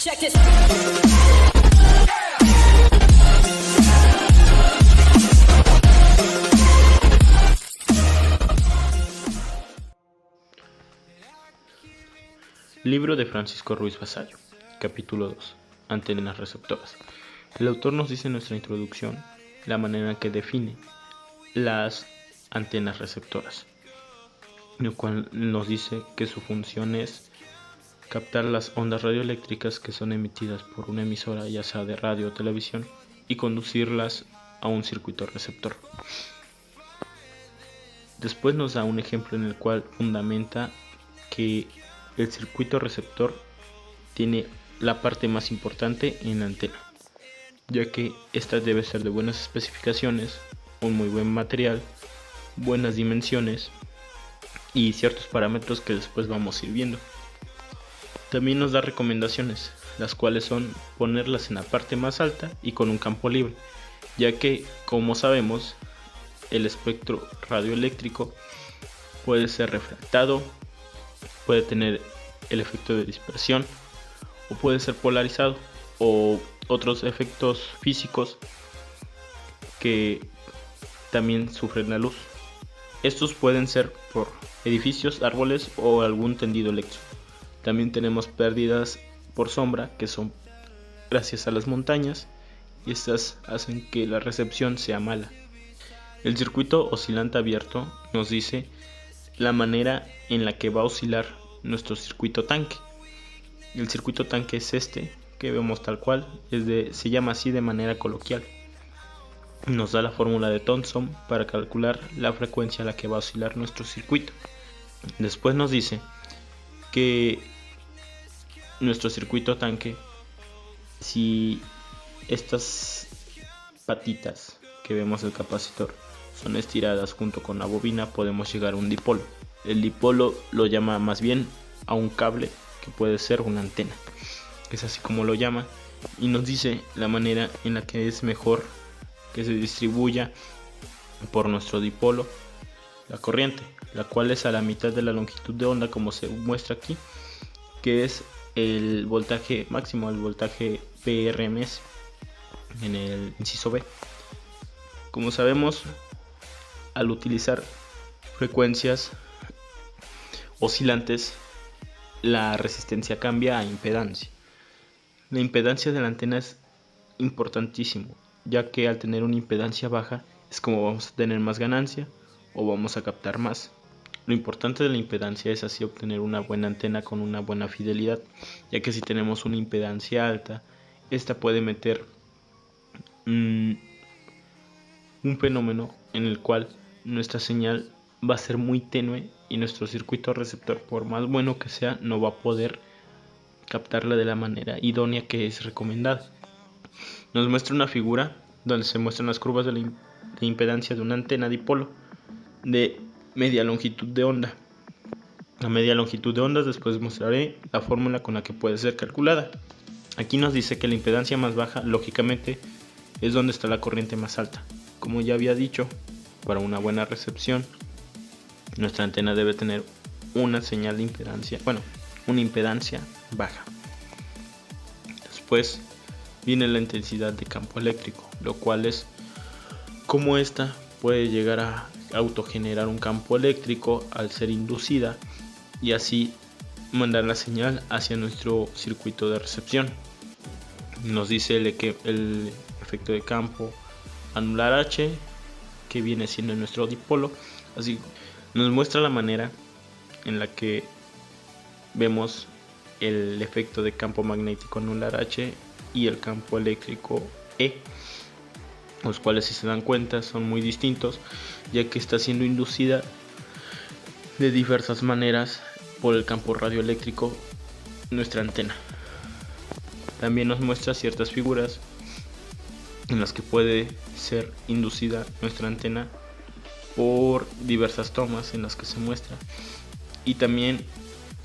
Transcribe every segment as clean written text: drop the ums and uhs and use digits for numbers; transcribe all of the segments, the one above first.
Check this. Libro de Francisco Ruiz Vasallo, capítulo 2, Antenas receptoras. El autor nos dice en nuestra introducción la manera en que define las antenas receptoras, lo cual nos dice que su función es captar las ondas radioeléctricas que son emitidas por una emisora, ya sea de radio o televisión, y conducirlas a un circuito receptor. Después nos da un ejemplo en el cual fundamenta que el circuito receptor tiene la parte más importante en la antena, ya que esta debe ser de buenas especificaciones, un muy buen material, buenas dimensiones y ciertos parámetros que después vamos a ir viendo. También nos da recomendaciones, las cuales son ponerlas en la parte más alta y con un campo libre, ya que, como sabemos, el espectro radioeléctrico puede ser refractado, puede tener el efecto de dispersión o puede ser polarizado o otros efectos físicos que también sufren la luz. Estos pueden ser por edificios, árboles o algún tendido eléctrico. También tenemos pérdidas por sombra, que son gracias a las montañas, y estas hacen que la recepción sea mala. El circuito oscilante abierto nos dice la manera en la que va a oscilar nuestro circuito tanque. El circuito tanque es este que vemos tal cual, se llama así de manera coloquial. Nos da la fórmula de Thomson para calcular la frecuencia a la que va a oscilar nuestro circuito. Después nos dice que nuestro circuito tanque, si estas patitas que vemos del capacitor son estiradas junto con la bobina, podemos llegar a un dipolo. El dipolo lo llama más bien a un cable que puede ser una antena, que es así como lo llama, y nos dice la manera en la que es mejor que se distribuya por nuestro dipolo la corriente, la cual es a la mitad de la longitud de onda, como se muestra aquí, que es el voltaje máximo, el voltaje PRMS en el inciso B. Como sabemos, al utilizar frecuencias oscilantes, la resistencia cambia a impedancia. La impedancia de la antena es importantísimo, ya que al tener una impedancia baja es como vamos a tener más ganancia o vamos a captar más. Lo importante de la impedancia es así obtener una buena antena con una buena fidelidad, ya que si tenemos una impedancia alta, esta puede meter un fenómeno en el cual nuestra señal va a ser muy tenue y nuestro circuito receptor, por más bueno que sea, no va a poder captarla de la manera idónea que es recomendada. Nos muestra una figura donde se muestran las curvas de impedancia de una antena dipolo de media longitud de onda. La media longitud de ondas, después mostraré la fórmula con la que puede ser calculada. Aquí nos dice que la impedancia más baja, lógicamente, es donde está la corriente más alta. Como ya había dicho, para una buena recepción, nuestra antena debe tener una señal de impedancia, una impedancia baja. Después viene la intensidad de campo eléctrico, lo cual es cómo esta puede llegar a autogenerar un campo eléctrico al ser inducida y así mandar la señal hacia nuestro circuito de recepción. Nos dice el efecto de campo anular H, que viene siendo nuestro dipolo. Así nos muestra la manera en la que vemos el efecto de campo magnético anular H y el campo eléctrico E, los cuales, si se dan cuenta, son muy distintos, ya que está siendo inducida de diversas maneras por el campo radioeléctrico nuestra antena. También nos muestra ciertas figuras en las que puede ser inducida nuestra antena por diversas tomas en las que se muestra, y también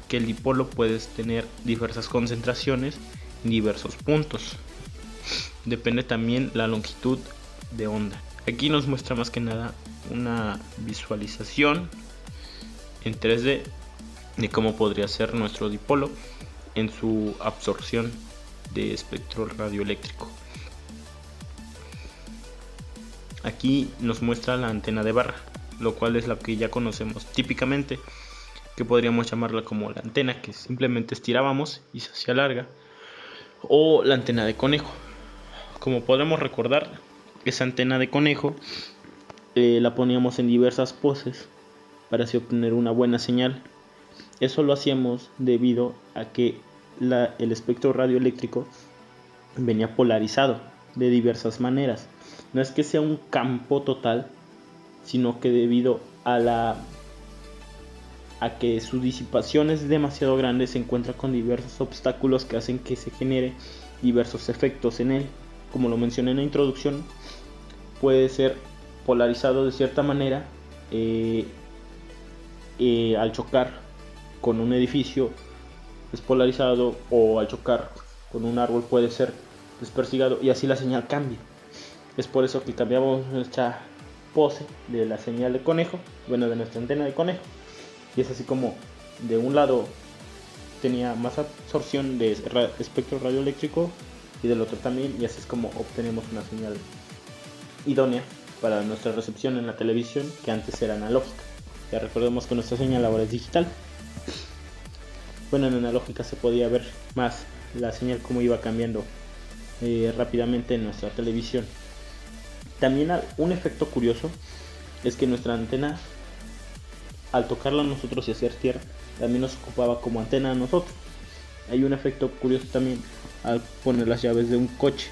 que el dipolo puede tener diversas concentraciones en diversos puntos. Depende también la longitud de onda. Aquí nos muestra más que nada una visualización en 3D de cómo podría ser nuestro dipolo en su absorción de espectro radioeléctrico. Aquí nos muestra la antena de barra, lo cual es la que ya conocemos típicamente, que podríamos llamarla como la antena que simplemente estirábamos y se hacía larga, o la antena de conejo. Como podemos recordar, esa antena de conejo la poníamos en diversas poses para así obtener una buena señal. Eso lo hacíamos debido a que el espectro radioeléctrico venía polarizado de diversas maneras. No es que sea un campo total, sino que debido a que su disipación es demasiado grande, se encuentra con diversos obstáculos que hacen que se genere diversos efectos en él. Como lo mencioné en la introducción, puede ser polarizado de cierta manera al chocar con un edificio es polarizado, o al chocar con un árbol puede ser despersigado, y así la señal cambia. Es por eso que cambiamos nuestra pose de la señal de conejo, bueno, de nuestra antena de conejo, y es así como de un lado tenía más absorción de espectro radioeléctrico y del otro también, y así es como obtenemos una señal idónea para nuestra recepción en la televisión, que antes era analógica. Ya recordemos que nuestra señal ahora es digital. Bueno, en analógica se podía ver más la señal como iba cambiando rápidamente en nuestra televisión. También un efecto curioso es que nuestra antena, al tocarla nosotros y hacer tierra, también nos ocupaba como antena a nosotros. Hay un efecto curioso también al poner las llaves de un coche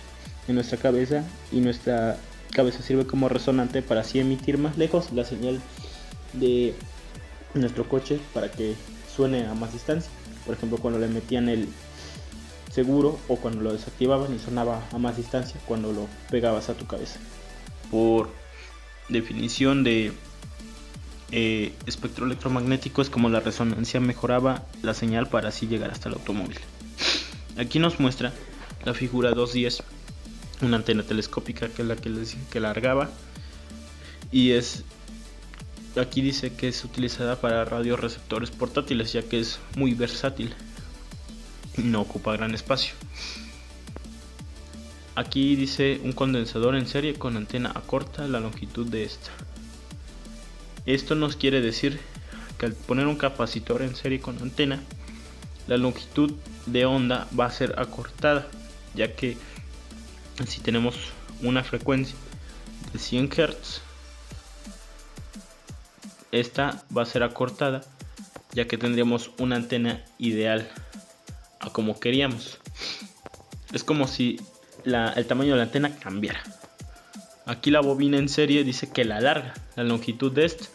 en nuestra cabeza, y nuestra cabeza sirve como resonante para así emitir más lejos la señal de nuestro coche para que suene a más distancia. Por ejemplo, cuando le metían el seguro o cuando lo desactivaban, y sonaba a más distancia cuando lo pegabas a tu cabeza. Por definición de espectro electromagnético, es como la resonancia mejoraba la señal para así llegar hasta el automóvil. Aquí nos muestra la figura 2.10, una antena telescópica que es la que les dije que largaba, y aquí dice que es utilizada para radioreceptores portátiles, ya que es muy versátil y no ocupa gran espacio. Aquí dice un condensador en serie con antena acorta la longitud de esta. Esto nos quiere decir que al poner un capacitor en serie con antena, la longitud de onda va a ser acortada, ya que si tenemos una frecuencia de 100 Hz, esta va a ser acortada, ya que tendríamos una antena ideal a como queríamos. Es como si el tamaño de la antena cambiara. Aquí la bobina en serie dice que la alarga la longitud de esta,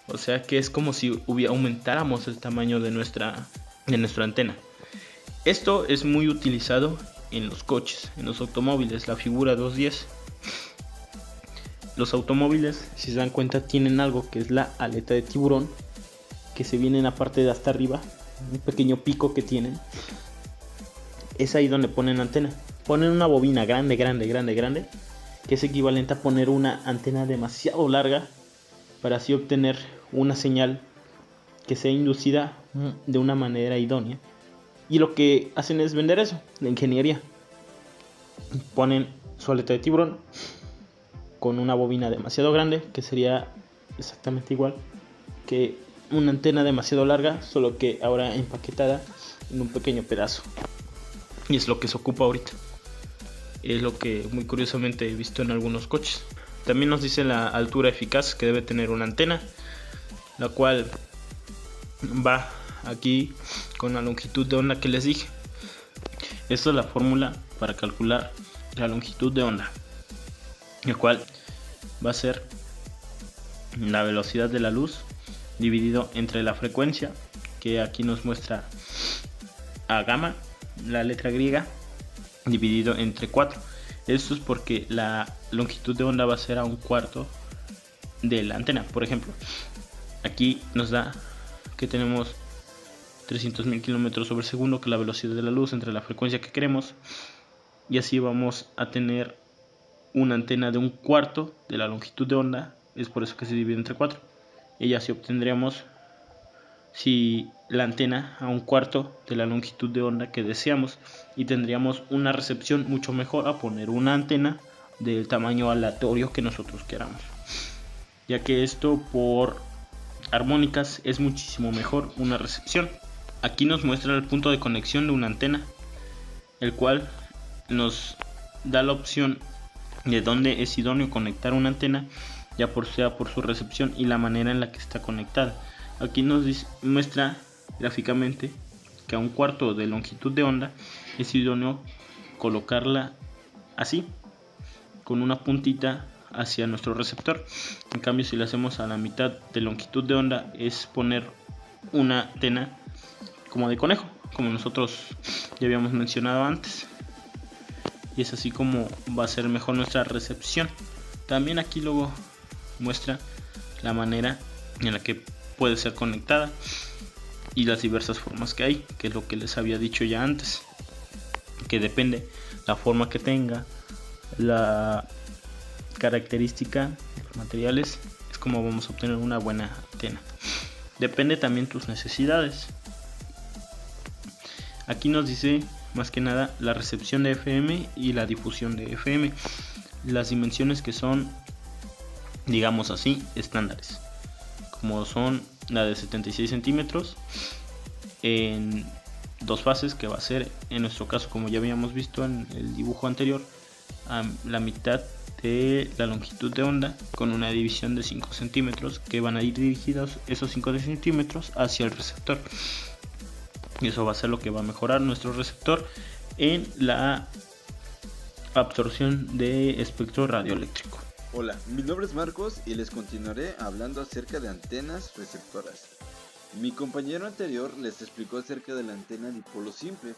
o sea que es como si aumentáramos el tamaño de nuestra antena. Esto es muy utilizado en los coches, en los automóviles, la figura 2.10. Los automóviles, si se dan cuenta, tienen algo que es la aleta de tiburón, que se viene en la parte de hasta arriba, un pequeño pico que tienen. Es ahí donde ponen antena. Ponen una bobina grande, que es equivalente a poner una antena demasiado larga, para así obtener una señal que sea inducida de una manera idónea. Y lo que hacen es vender eso, la ingeniería. Ponen su aleta de tiburón con una bobina demasiado grande, que sería exactamente igual que una antena demasiado larga, solo que ahora empaquetada en un pequeño pedazo. Y es lo que se ocupa ahorita. Es lo que muy curiosamente he visto en algunos coches. También nos dice la altura eficaz que debe tener una antena, la cual va aquí con la longitud de onda que les dije. Esta es la fórmula para calcular la longitud de onda, el cual va a ser la velocidad de la luz dividido entre la frecuencia, que aquí nos muestra a gamma, la letra griega, dividido entre 4. Esto es porque la longitud de onda va a ser a un cuarto de la antena. Por ejemplo, aquí nos da que tenemos 300.000 kilómetros sobre segundo, que es la velocidad de la luz entre la frecuencia que queremos, y así vamos a tener una antena de un cuarto de la longitud de onda. Es por eso que se divide entre 4. Y así obtendríamos, si la antena a un cuarto de la longitud de onda que deseamos y tendríamos una recepción mucho mejor a poner una antena del tamaño aleatorio que nosotros queramos, ya que esto por armónicas es muchísimo mejor una recepción. Aquí nos muestra el punto de conexión de una antena, el cual nos da la opción de dónde es idóneo conectar una antena, ya sea por su recepción y la manera en la que está conectada. Aquí nos muestra gráficamente que a un cuarto de longitud de onda es idóneo colocarla así, con una puntita hacia nuestro receptor. En cambio, si lo hacemos a la mitad de longitud de onda, es poner una antena como de conejo, como nosotros ya habíamos mencionado antes, y es así como va a ser mejor nuestra recepción. También aquí luego muestra la manera en la que puede ser conectada y las diversas formas que hay, que es lo que les había dicho ya antes, que depende la forma que tenga, la característica de los materiales, es como vamos a obtener una buena antena. Depende también tus necesidades. Aquí nos dice más que nada la recepción de FM y la difusión de FM, las dimensiones que son, digamos así, estándares, como son la de 76 centímetros en dos fases, que va a ser en nuestro caso, como ya habíamos visto en el dibujo anterior, a la mitad de la longitud de onda con una división de 5 centímetros, que van a ir dirigidos esos 5 centímetros hacia el receptor, y eso va a ser lo que va a mejorar nuestro receptor en la absorción de espectro radioeléctrico. Hola, mi nombre es Marcos y les continuaré hablando acerca de antenas receptoras. Mi compañero anterior les explicó acerca de la antena dipolo simple,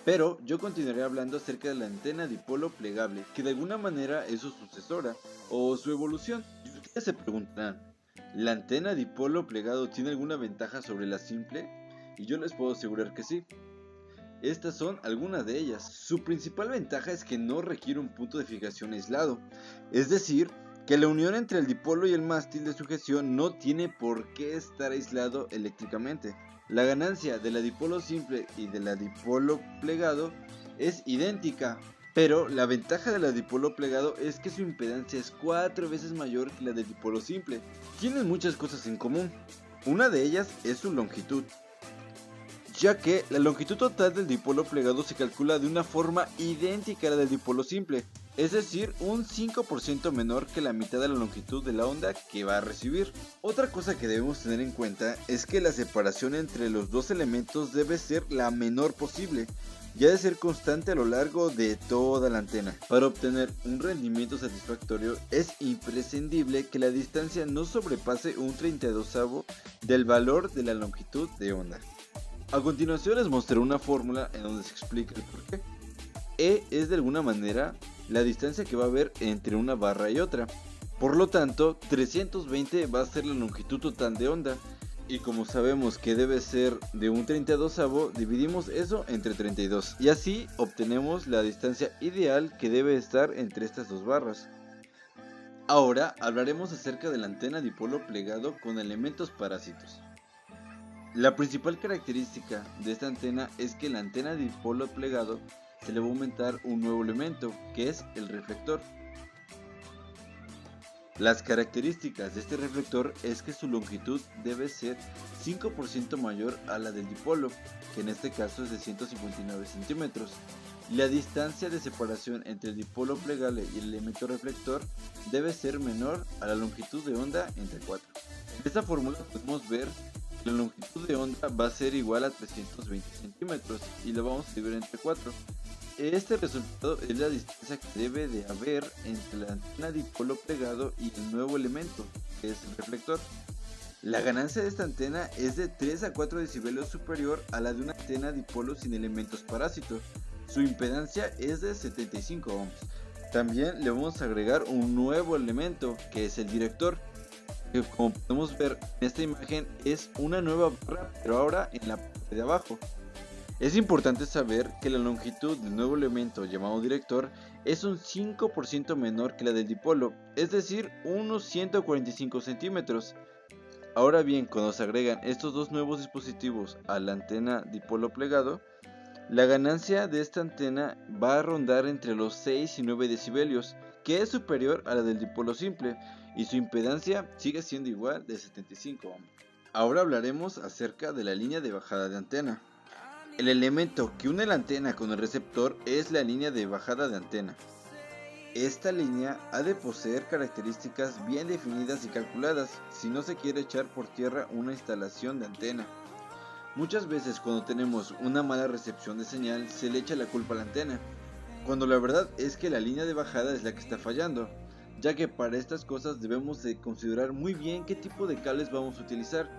pero yo continuaré hablando acerca de la antena dipolo plegable, que de alguna manera es su sucesora o su evolución. Y ustedes se preguntarán, ¿la antena dipolo plegado tiene alguna ventaja sobre la simple? Y yo les puedo asegurar que sí. Estas son algunas de ellas. Su principal ventaja es que no requiere un punto de fijación aislado, es decir, que la unión entre el dipolo y el mástil de sujeción no tiene por qué estar aislado eléctricamente. La ganancia de la dipolo simple y de la dipolo plegado es idéntica, pero la ventaja de la dipolo plegado es que su impedancia es 4 veces mayor que la de dipolo simple. Tienen muchas cosas en común. Una de ellas es su longitud, ya que la longitud total del dipolo plegado se calcula de una forma idéntica a la del dipolo simple, es decir, un 5% menor que la mitad de la longitud de la onda que va a recibir. Otra cosa que debemos tener en cuenta es que la separación entre los dos elementos debe ser la menor posible, y ha de ser constante a lo largo de toda la antena. Para obtener un rendimiento satisfactorio es imprescindible que la distancia no sobrepase un 32avo del valor de la longitud de onda. A continuación les mostraré una fórmula en donde se explica el porqué. E es de alguna manera la distancia que va a haber entre una barra y otra. Por lo tanto, 320 va a ser la longitud total de onda. Y como sabemos que debe ser de un 32avo, dividimos eso entre 32. Y así obtenemos la distancia ideal que debe estar entre estas dos barras. Ahora hablaremos acerca de la antena dipolo plegado con elementos parásitos. La principal característica de esta antena es que la antena dipolo plegado se le va a aumentar un nuevo elemento, que es el reflector. Las características de este reflector es que su longitud debe ser 5% mayor a la del dipolo, que en este caso es de 159 centímetros. Y la distancia de separación entre el dipolo plegable y el elemento reflector debe ser menor a la longitud de onda entre 4. En esta fórmula podemos ver la longitud de onda va a ser igual a 320 centímetros y lo vamos a dividir entre 4. Este resultado es la distancia que debe de haber entre la antena dipolo plegado y el nuevo elemento, que es el reflector. La ganancia de esta antena es de 3 a 4 decibelios superior a la de una antena dipolo sin elementos parásitos. Su impedancia es de 75 ohms. También le vamos a agregar un nuevo elemento, que es el director, que como podemos ver en esta imagen es una nueva barra, pero ahora en la parte de abajo. Es importante saber que la longitud del nuevo elemento llamado director es un 5% menor que la del dipolo, es decir, unos 145 centímetros. Ahora bien, cuando se agregan estos dos nuevos dispositivos a la antena dipolo plegado, la ganancia de esta antena va a rondar entre los 6 y 9 decibelios, que es superior a la del dipolo simple, y su impedancia sigue siendo igual de 75 ohm. Ahora hablaremos acerca de la línea de bajada de antena. El elemento que une la antena con el receptor es la línea de bajada de antena. Esta línea ha de poseer características bien definidas y calculadas si no se quiere echar por tierra una instalación de antena. Muchas veces cuando tenemos una mala recepción de señal se le echa la culpa a la antena, cuando la verdad es que la línea de bajada es la que está fallando, ya que para estas cosas debemos de considerar muy bien qué tipo de cables vamos a utilizar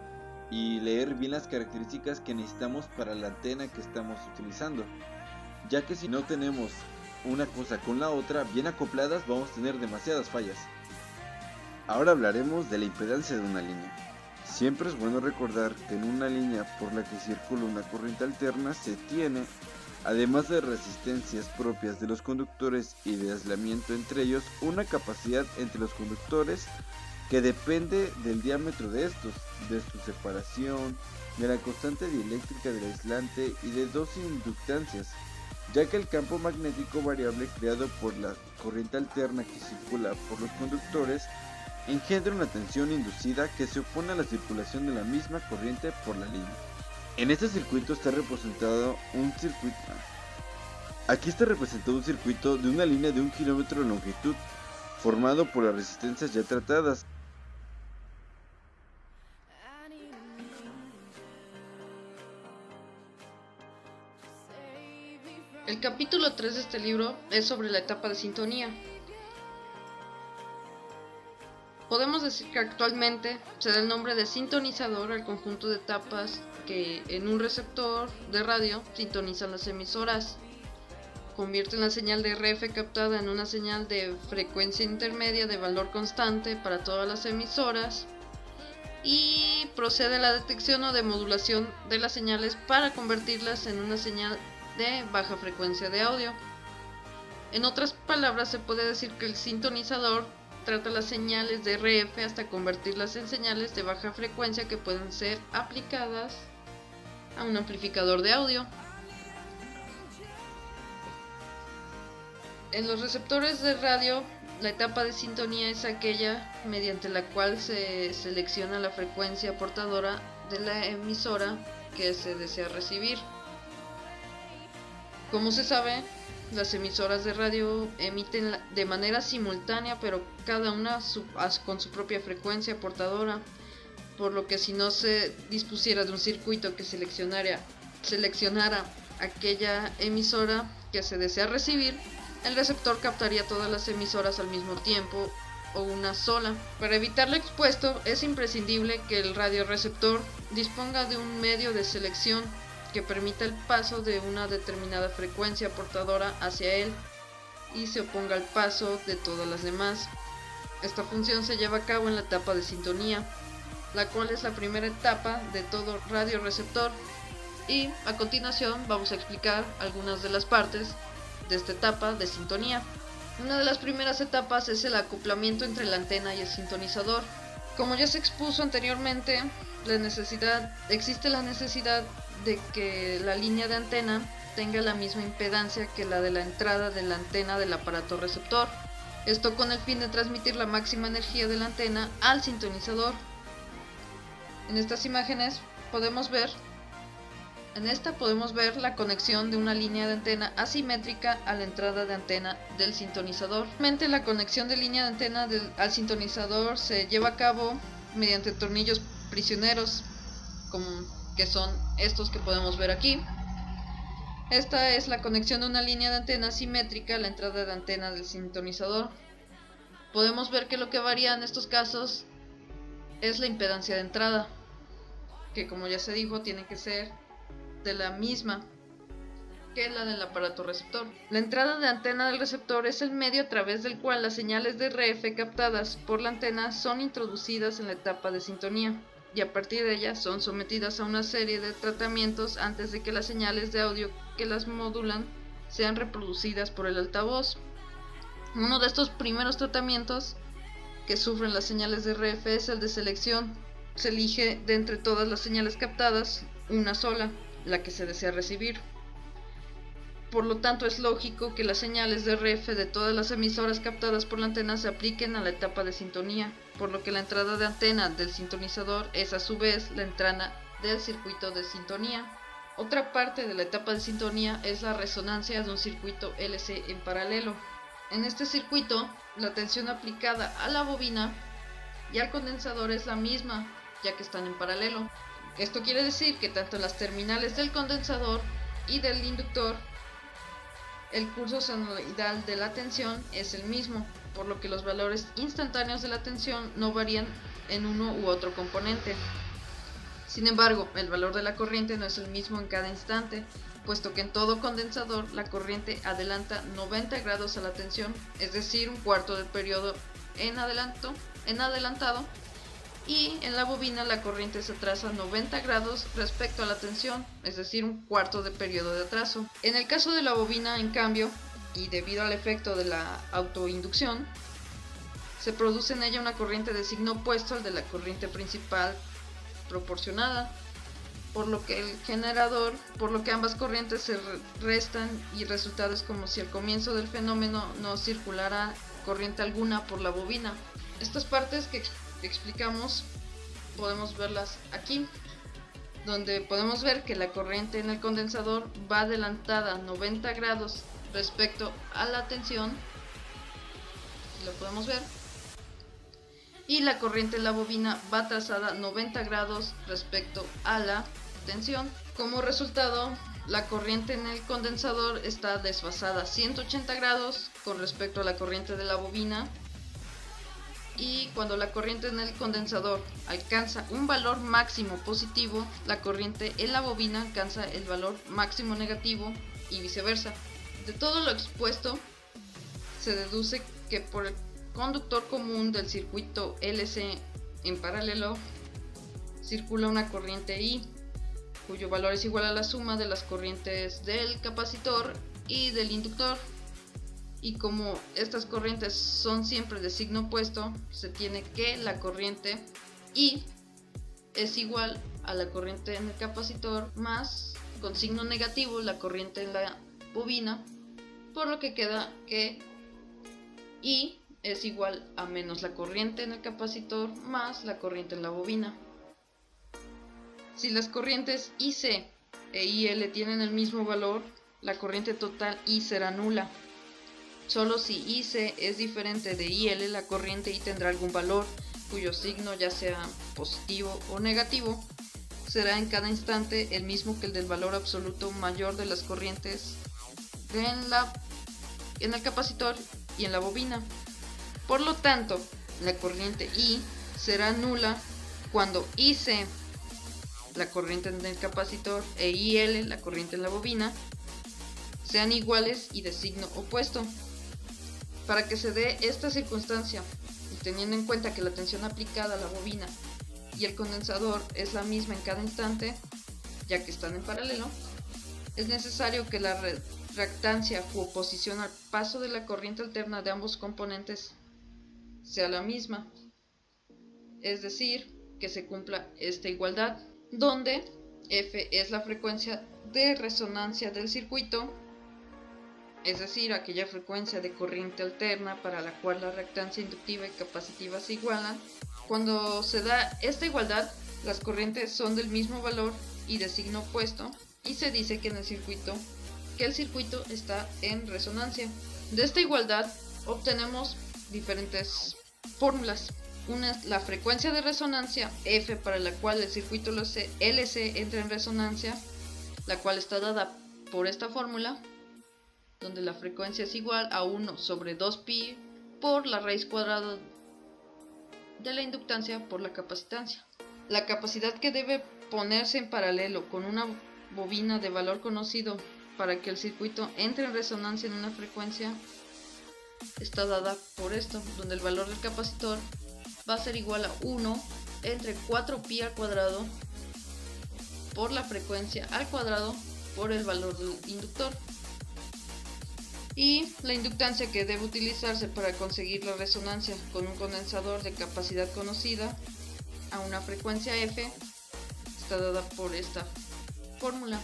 y leer bien las características que necesitamos para la antena que estamos utilizando, ya que si no tenemos una cosa con la otra bien acopladas vamos a tener demasiadas fallas. Ahora hablaremos de la impedancia de una línea. Siempre es bueno recordar que en una línea por la que circula una corriente alterna se tiene, además de resistencias propias de los conductores y de aislamiento entre ellos, una capacidad entre los conductores que depende del diámetro de estos, de su separación, de la constante dieléctrica del aislante y de dos inductancias, ya que el campo magnético variable creado por la corriente alterna que circula por los conductores engendra una tensión inducida que se opone a la circulación de la misma corriente por la línea. En este circuito está representado un circuito. Aquí está representado un circuito de una línea de 1 kilómetro de longitud, formado por las resistencias ya tratadas. El capítulo 3 de este libro es sobre la etapa de sintonía. Podemos decir que actualmente se da el nombre de sintonizador al conjunto de etapas que en un receptor de radio sintonizan las emisoras, convierten la señal de RF captada en una señal de frecuencia intermedia de valor constante para todas las emisoras y procede a la detección o de modulación de las señales para convertirlas en una señal de baja frecuencia de audio. En otras palabras, se puede decir que el sintonizador trata las señales de RF hasta convertirlas en señales de baja frecuencia que pueden ser aplicadas a un amplificador de audio. En los receptores de radio, la etapa de sintonía es aquella mediante la cual se selecciona la frecuencia portadora de la emisora que se desea recibir. Como se sabe, las emisoras de radio emiten de manera simultánea, pero cada una con su propia frecuencia portadora, por lo que si no se dispusiera de un circuito que seleccionara aquella emisora que se desea recibir, el receptor captaría todas las emisoras al mismo tiempo o una sola. Para evitar lo expuesto, es imprescindible que el radioreceptor disponga de un medio de selección que permita el paso de una determinada frecuencia portadora hacia él y se oponga al paso de todas las demás. Esta función se lleva a cabo en la etapa de sintonía, la cual es la primera etapa de todo radioreceptor, y a continuación vamos a explicar algunas de las partes de esta etapa de sintonía. Una de las primeras etapas es el acoplamiento entre la antena y el sintonizador. Como ya se expuso anteriormente, existe la necesidad de que la línea de antena tenga la misma impedancia que la de la entrada de la antena del aparato receptor. Esto con el fin de transmitir la máxima energía de la antena al sintonizador. En estas imágenes podemos ver la conexión de una línea de antena asimétrica a la entrada de antena del sintonizador. La conexión de línea de antena al sintonizador se lleva a cabo mediante tornillos prisioneros, que son estos que podemos ver aquí. Esta es la conexión de una línea de antena asimétrica a la entrada de antena del sintonizador. Podemos ver que lo que varía en estos casos es la impedancia de entrada, que como ya se dijo tiene que ser de la misma que la del aparato receptor. La entrada de antena del receptor es el medio a través del cual las señales de RF captadas por la antena son introducidas en la etapa de sintonía, y a partir de ella son sometidas a una serie de tratamientos antes de que las señales de audio que las modulan sean reproducidas por el altavoz. Uno de estos primeros tratamientos que sufren las señales de RF es el de selección, se elige de entre todas las señales captadas una sola, la que se desea recibir. Por lo tanto, es lógico que las señales de RF de todas las emisoras captadas por la antena se apliquen a la etapa de sintonía, por lo que la entrada de antena del sintonizador es a su vez la entrada del circuito de sintonía. Otra parte de la etapa de sintonía es la resonancia de un circuito LC en paralelo. En este circuito, la tensión aplicada a la bobina y al condensador es la misma, ya que están en paralelo. Esto quiere decir que tanto en las terminales del condensador y del inductor, el curso senoidal de la tensión es el mismo, por lo que los valores instantáneos de la tensión no varían en uno u otro componente. Sin embargo, el valor de la corriente no es el mismo en cada instante, puesto que en todo condensador la corriente adelanta 90 grados a la tensión, es decir, un cuarto del periodo en adelantado, y en la bobina la corriente se atrasa 90 grados respecto a la tensión, es decir, un cuarto de periodo de atraso. En el caso de la bobina, en cambio, y debido al efecto de la autoinducción, se produce en ella una corriente de signo opuesto al de la corriente principal proporcionada, por lo que ambas corrientes se restan y el resultado es como si al comienzo del fenómeno no circulara corriente alguna por la bobina. Estas partes que explicamos podemos verlas aquí, donde podemos ver que la corriente en el condensador va adelantada 90 grados respecto a la tensión, lo podemos ver, y la corriente en la bobina va atrasada 90 grados respecto a la tensión. Como resultado, la corriente en el condensador está desfasada 180 grados con respecto a la corriente de la bobina, y cuando la corriente en el condensador alcanza un valor máximo positivo, la corriente en la bobina alcanza el valor máximo negativo y viceversa. De todo lo expuesto, se deduce que por el conductor común del circuito LC en paralelo circula una corriente I, cuyo valor es igual a la suma de las corrientes del capacitor y del inductor. Y como estas corrientes son siempre de signo opuesto, se tiene que la corriente I es igual a la corriente en el capacitor más, con signo negativo, la corriente en la bobina, por lo que queda que I es igual a menos la corriente en el capacitor más la corriente en la bobina. Si las corrientes IC e IL tienen el mismo valor, la corriente total I será nula. Solo si IC es diferente de IL, la corriente I tendrá algún valor, cuyo signo, ya sea positivo o negativo, será en cada instante el mismo que el del valor absoluto mayor de las corrientes en el capacitor y en la bobina. Por lo tanto, la corriente I será nula cuando IC, la corriente en el capacitor, e IL, la corriente en la bobina, sean iguales y de signo opuesto. Para que se dé esta circunstancia, y teniendo en cuenta que la tensión aplicada a la bobina y el condensador es la misma en cada instante, ya que están en paralelo, es necesario que la reactancia u oposición al paso de la corriente alterna de ambos componentes sea la misma, es decir, que se cumpla esta igualdad, donde F es la frecuencia de resonancia del circuito, es decir, aquella frecuencia de corriente alterna para la cual la reactancia inductiva y capacitiva se igualan. Cuando se da esta igualdad, las corrientes son del mismo valor y de signo opuesto, y se dice que el circuito está en resonancia. De esta igualdad obtenemos diferentes fórmulas. Una es la frecuencia de resonancia F, para la cual el circuito LC entra en resonancia, la cual está dada por esta fórmula, donde la frecuencia es igual a 1 sobre 2pi por la raíz cuadrada de la inductancia por la capacitancia. La capacidad que debe ponerse en paralelo con una bobina de valor conocido para que el circuito entre en resonancia en una frecuencia está dada por esto, donde el valor del capacitor va a ser igual a 1 entre 4pi al cuadrado por la frecuencia al cuadrado por el valor del inductor. Y la inductancia que debe utilizarse para conseguir la resonancia con un condensador de capacidad conocida a una frecuencia f está dada por esta fórmula,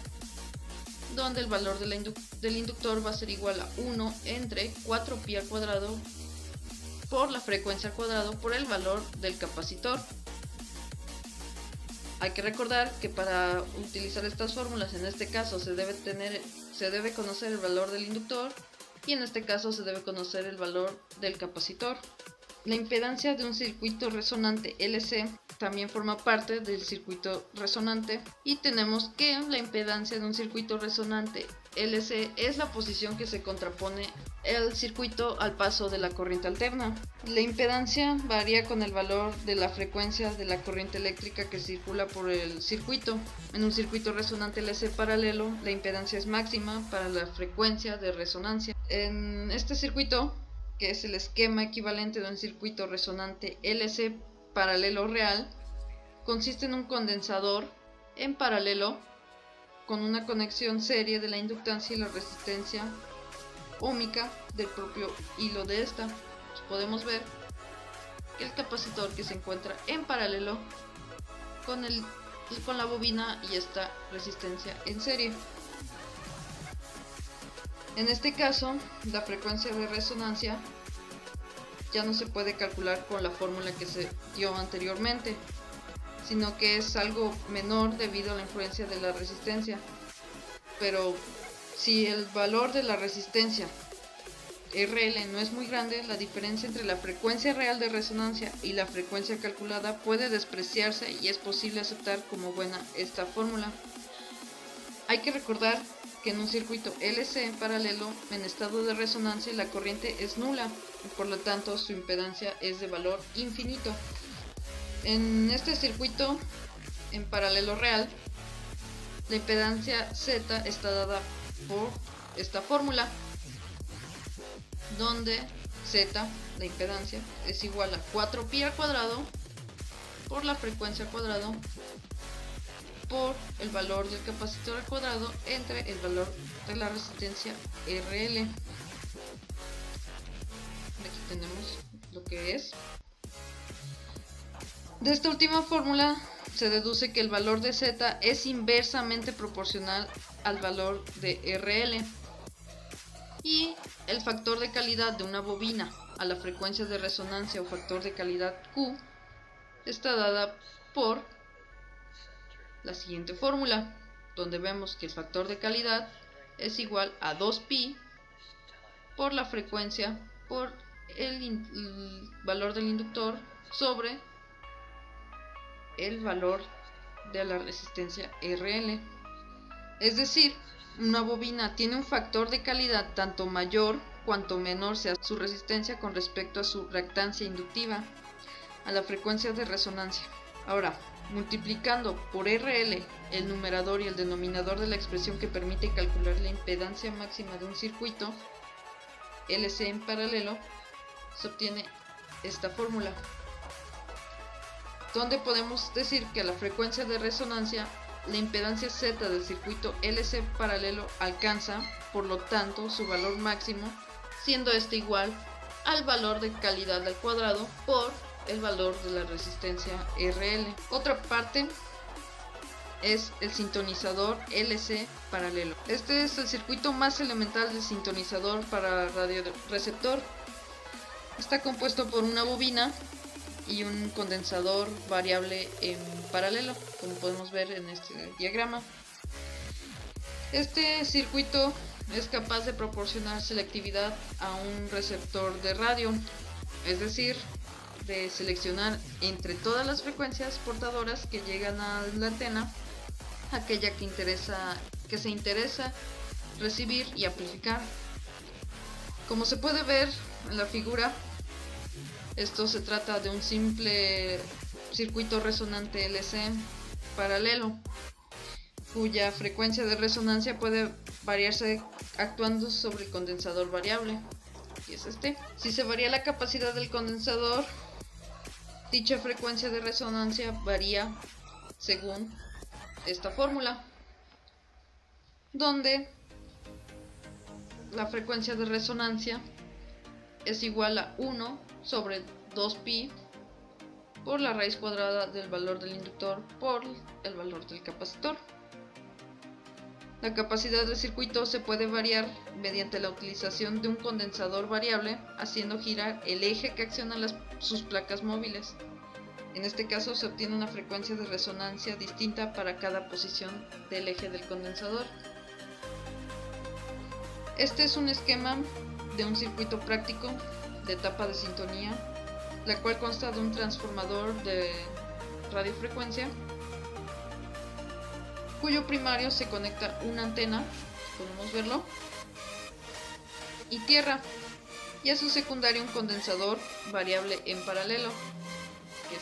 donde el valor del inductor va a ser igual a 1 entre 4pi al cuadrado por la frecuencia al cuadrado por el valor del capacitor. Hay que recordar que para utilizar estas fórmulas, en este caso se debe conocer el valor del inductor y en este caso se debe conocer el valor del capacitor. La impedancia de un circuito resonante LC también forma parte del circuito resonante, y tenemos que la impedancia de un circuito resonante LC es la posición que se contrapone el circuito al paso de la corriente alterna. La impedancia varía con el valor de la frecuencia de la corriente eléctrica que circula por el circuito. En un circuito resonante LC paralelo, la impedancia es máxima para la frecuencia de resonancia. En este circuito, que es el esquema equivalente de un circuito resonante LC paralelo real, consiste en un condensador en paralelo con una conexión serie de la inductancia y la resistencia óhmica del propio hilo de esta. Pues podemos ver que el capacitor que se encuentra en paralelo con la bobina y esta resistencia en serie. En este caso, la frecuencia de resonancia ya no se puede calcular con la fórmula que se dio anteriormente, sino que es algo menor debido a la influencia de la resistencia. Pero si el valor de la resistencia RL no es muy grande, la diferencia entre la frecuencia real de resonancia y la frecuencia calculada puede despreciarse y es posible aceptar como buena esta fórmula. Hay que recordar que en un circuito LC en paralelo, en estado de resonancia, la corriente es nula y por lo tanto su impedancia es de valor infinito. En este circuito en paralelo real, la impedancia Z está dada por esta fórmula, donde Z, la impedancia, es igual a 4pi al cuadrado por la frecuencia al cuadrado por el valor del capacitor al cuadrado entre el valor de la resistencia RL. Aquí tenemos lo que es. De esta última fórmula se deduce que el valor de Z es inversamente proporcional al valor de RL, y el factor de calidad de una bobina a la frecuencia de resonancia o factor de calidad Q está dada por la siguiente fórmula, donde vemos que el factor de calidad es igual a 2pi por la frecuencia por el valor del inductor sobre el valor de la resistencia RL. Es decir, una bobina tiene un factor de calidad tanto mayor cuanto menor sea su resistencia con respecto a su reactancia inductiva a la frecuencia de resonancia. Ahora, multiplicando por RL el numerador y el denominador de la expresión que permite calcular la impedancia máxima de un circuito LC en paralelo, se obtiene esta fórmula, donde podemos decir que a la frecuencia de resonancia la impedancia Z del circuito LC paralelo alcanza, por lo tanto, su valor máximo, siendo este igual al valor de calidad al cuadrado por el valor de la resistencia RL. Otra parte es el sintonizador LC paralelo. Este es el circuito más elemental del sintonizador para radioreceptor. Está compuesto por una bobina y un condensador variable en paralelo, como podemos ver en este diagrama. Este circuito es capaz de proporcionar selectividad a un receptor de radio, es decir, de seleccionar entre todas las frecuencias portadoras que llegan a la antena aquella que se interesa recibir y amplificar. Como se puede ver en la figura, esto se trata de un simple circuito resonante LC paralelo, cuya frecuencia de resonancia puede variarse actuando sobre el condensador variable, y es este. Si se varía la capacidad del condensador, dicha frecuencia de resonancia varía según esta fórmula, donde la frecuencia de resonancia es igual a 1 sobre 2pi por la raíz cuadrada del valor del inductor por el valor del capacitor. La capacidad del circuito se puede variar mediante la utilización de un condensador variable, haciendo girar el eje que acciona sus placas móviles. En este caso se obtiene una frecuencia de resonancia distinta para cada posición del eje del condensador. Este es un esquema de un circuito práctico de etapa de sintonía, la cual consta de un transformador de radiofrecuencia, cuyo primario se conecta una antena, podemos verlo, y tierra, y a su secundario un condensador variable en paralelo, que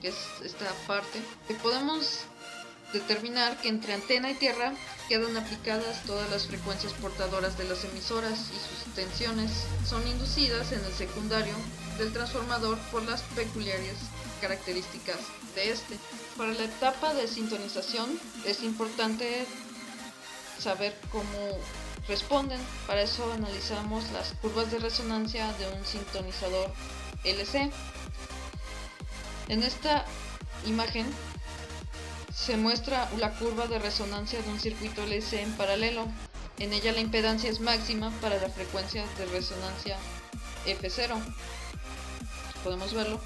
es esta parte. Y podemos determinar que entre antena y tierra quedan aplicadas todas las frecuencias portadoras de las emisoras y sus tensiones son inducidas en el secundario del transformador por las peculiares características de este. Para la etapa de sintonización es importante saber cómo responden. Para eso analizamos las curvas de resonancia de un sintonizador LC. En esta imagen se muestra la curva de resonancia de un circuito LC en paralelo. En ella la impedancia es máxima para la frecuencia de resonancia F0. Podemos verlo.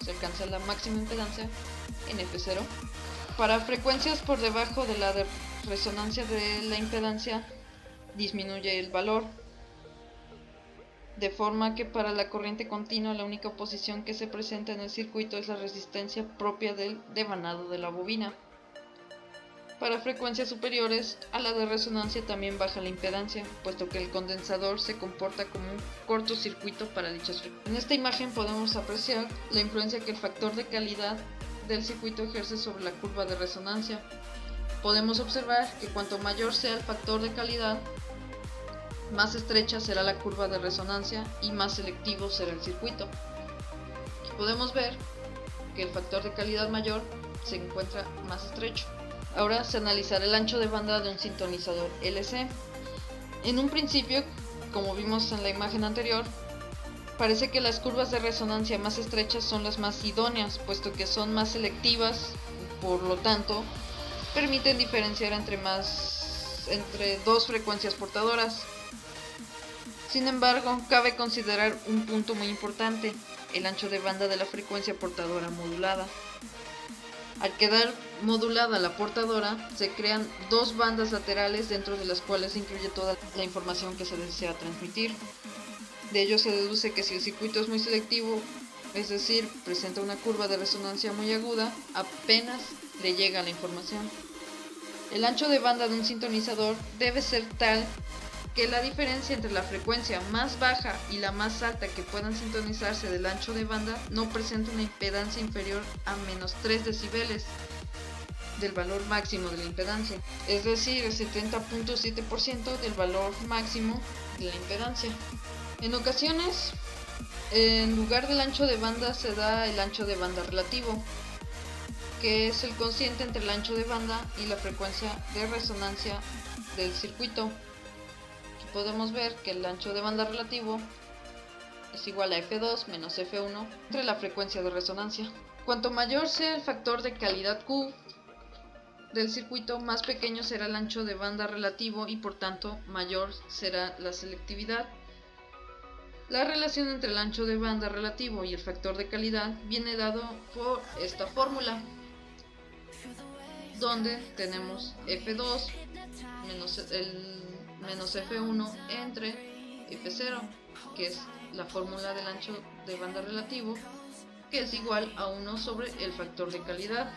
Se alcanza la máxima impedancia en F0. Para frecuencias por debajo de la de resonancia de la impedancia disminuye el valor, de forma que para la corriente continua la única oposición que se presenta en el circuito es la resistencia propia del devanado de la bobina. Para frecuencias superiores a la de resonancia también baja la impedancia, puesto que el condensador se comporta como un cortocircuito para dichas frecuencias. En esta imagen podemos apreciar la influencia que el factor de calidad del circuito ejerce sobre la curva de resonancia. Podemos observar que cuanto mayor sea el factor de calidad, más estrecha será la curva de resonancia y más selectivo será el circuito. Aquí podemos ver que el factor de calidad mayor se encuentra más estrecho. Ahora se analizará el ancho de banda de un sintonizador LC. En un principio, como vimos en la imagen anterior, parece que las curvas de resonancia más estrechas son las más idóneas, puesto que son más selectivas, por lo tanto, permiten diferenciar entre dos frecuencias portadoras. Sin embargo, cabe considerar un punto muy importante, el ancho de banda de la frecuencia portadora modulada. Al quedar modulada la portadora, se crean dos bandas laterales dentro de las cuales se incluye toda la información que se desea transmitir. De ello se deduce que si el circuito es muy selectivo, es decir, presenta una curva de resonancia muy aguda, apenas le llega la información. El ancho de banda de un sintonizador debe ser tal que la diferencia entre la frecuencia más baja y la más alta que puedan sintonizarse del ancho de banda no presente una impedancia inferior a menos 3 decibeles del valor máximo de la impedancia, es decir, el 70.7% del valor máximo de la impedancia. En ocasiones, en lugar del ancho de banda se da el ancho de banda relativo, que es el cociente entre el ancho de banda y la frecuencia de resonancia del circuito. Podemos ver que el ancho de banda relativo es igual a F2 menos F1 entre la frecuencia de resonancia. Cuanto mayor sea el factor de calidad Q del circuito, más pequeño será el ancho de banda relativo y por tanto mayor será la selectividad. La relación entre el ancho de banda relativo y el factor de calidad viene dado por esta fórmula, donde tenemos F2 menos F1 entre F0, que es la fórmula del ancho de banda relativo, que es igual a 1 sobre el factor de calidad.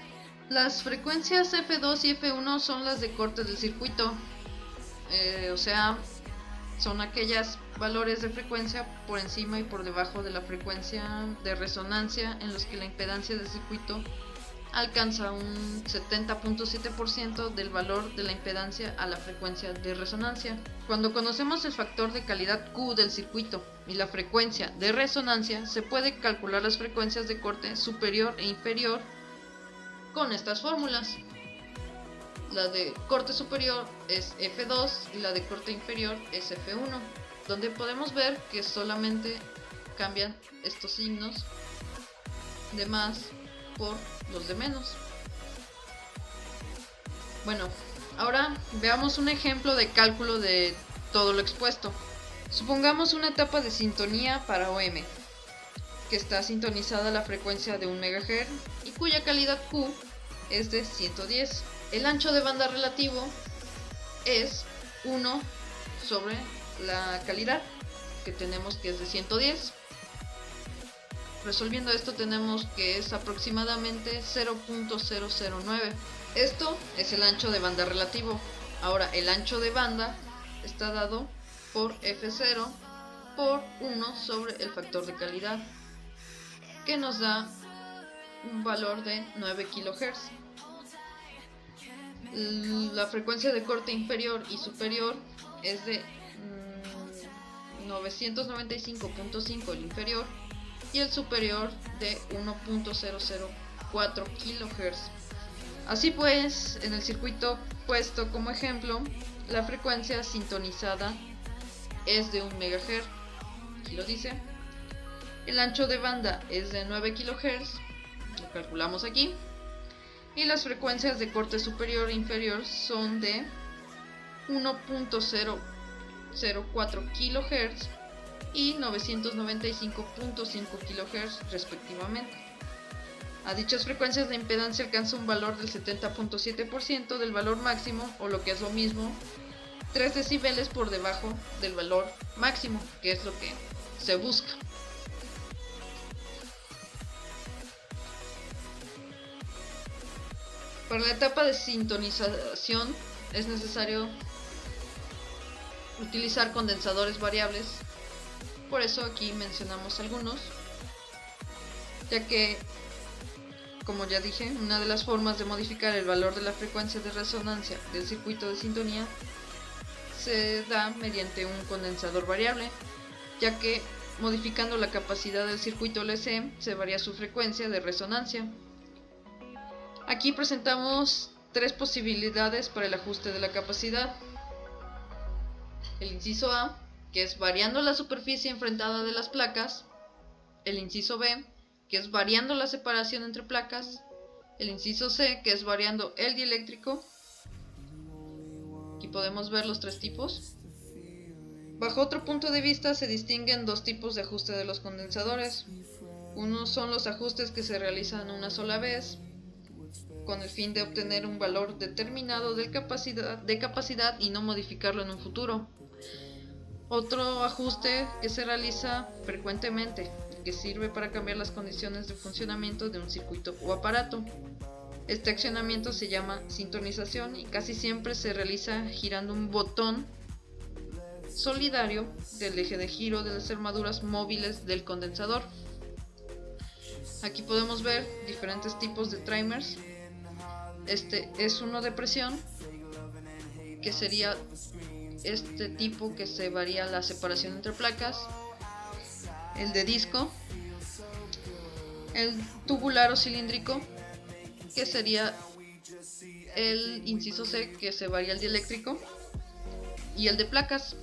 Las frecuencias F2 y F1 son las de corte del circuito, o sea, son aquellos valores de frecuencia por encima y por debajo de la frecuencia de resonancia en los que la impedancia del circuito alcanza un 70.7% del valor de la impedancia a la frecuencia de resonancia. Cuando conocemos el factor de calidad Q del circuito y la frecuencia de resonancia, se puede calcular las frecuencias de corte superior e inferior con estas fórmulas. La de corte superior es F2 y la de corte inferior es F1, donde podemos ver que solamente cambian estos signos de más por los de menos. Bueno, ahora veamos un ejemplo de cálculo de todo lo expuesto. Supongamos una etapa de sintonía para OM, que está sintonizada a la frecuencia de 1 MHz y cuya calidad Q es de 110. El ancho de banda relativo es 1 sobre la calidad, que tenemos que es de 110. Resolviendo esto tenemos que es aproximadamente 0.009. Esto es el ancho de banda relativo. Ahora el ancho de banda está dado por F0 por 1 sobre el factor de calidad, que nos da un valor de 9 kHz. La frecuencia de corte inferior y superior es de 995.5 el inferior y el superior de 1.004 kHz. Así pues, en el circuito puesto como ejemplo, la frecuencia sintonizada es de 1 MHz, aquí lo dice. El ancho de banda es de 9 kHz, lo calculamos aquí. Y las frecuencias de corte superior e inferior son de 1.004 kHz y 995.5 kHz respectivamente. A dichas frecuencias la impedancia alcanza un valor del 70.7% del valor máximo, o lo que es lo mismo, 3 decibeles por debajo del valor máximo, que es lo que se busca. Para la etapa de sintonización es necesario utilizar condensadores variables, por eso aquí mencionamos algunos, ya que, como ya dije, una de las formas de modificar el valor de la frecuencia de resonancia del circuito de sintonía se da mediante un condensador variable, ya que modificando la capacidad del circuito LC se varía su frecuencia de resonancia. Aquí presentamos tres posibilidades para el ajuste de la capacidad. El inciso A, que es variando la superficie enfrentada de las placas. El inciso B, que es variando la separación entre placas. El inciso C, que es variando el dieléctrico. Aquí podemos ver los tres tipos. Bajo otro punto de vista se distinguen dos tipos de ajuste de los condensadores. Unos son los ajustes que se realizan una sola vez, con el fin de obtener un valor determinado de capacidad y no modificarlo en un futuro. Otro ajuste que se realiza frecuentemente, que sirve para cambiar las condiciones de funcionamiento de un circuito o aparato. Este accionamiento se llama sintonización y casi siempre se realiza girando un botón solidario del eje de giro de las armaduras móviles del condensador. Aquí podemos ver diferentes tipos de trimers. Este es uno de presión, que sería este tipo que se varía la separación entre placas. El de disco, el tubular o cilíndrico, que sería el inciso C, que se varía el dieléctrico, y el de placas.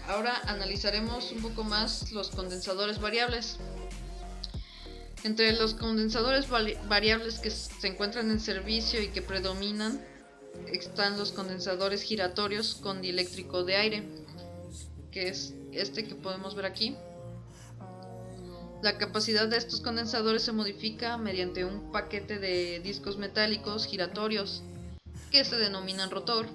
Ahora analizaremos un poco más los condensadores variables. Entre los condensadores variables que se encuentran en servicio y que predominan están los condensadores giratorios con dieléctrico de aire, que es este que podemos ver aquí. La capacidad de estos condensadores se modifica mediante un paquete de discos metálicos giratorios que se denominan rotor.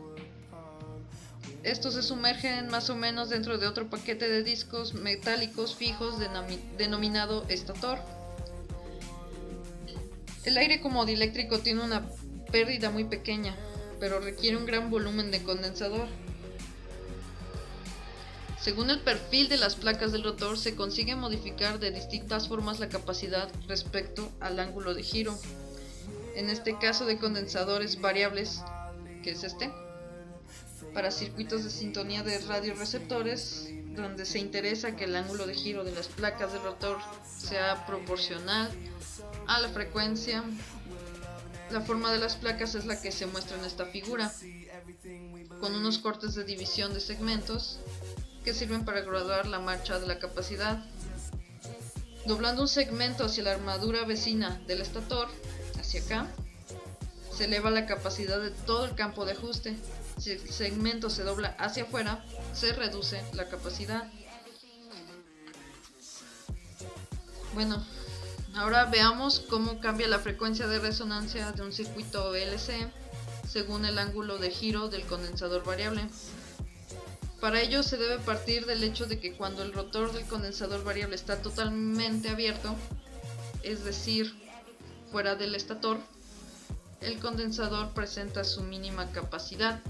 Estos se sumergen más o menos dentro de otro paquete de discos metálicos fijos denominado estator. El aire como dieléctrico tiene una pérdida muy pequeña, pero requiere un gran volumen de condensador. Según el perfil de las placas del rotor, se consigue modificar de distintas formas la capacidad respecto al ángulo de giro. En este caso de condensadores variables, que es este, para circuitos de sintonía de radioreceptores, donde se interesa que el ángulo de giro de las placas del rotor sea proporcional a la frecuencia. La forma de las placas es la que se muestra en esta figura, con unos cortes de división de segmentos que sirven para graduar la marcha de la capacidad. Doblando un segmento hacia la armadura vecina del estator, hacia acá, se eleva la capacidad de todo el campo de ajuste. Si el segmento se dobla hacia afuera, se reduce la capacidad. Bueno, ahora veamos cómo cambia la frecuencia de resonancia de un circuito VLC según el ángulo de giro del condensador variable. Para ello se debe partir del hecho de que cuando el rotor del condensador variable está totalmente abierto, es decir, fuera del estator, el condensador presenta su mínima capacidad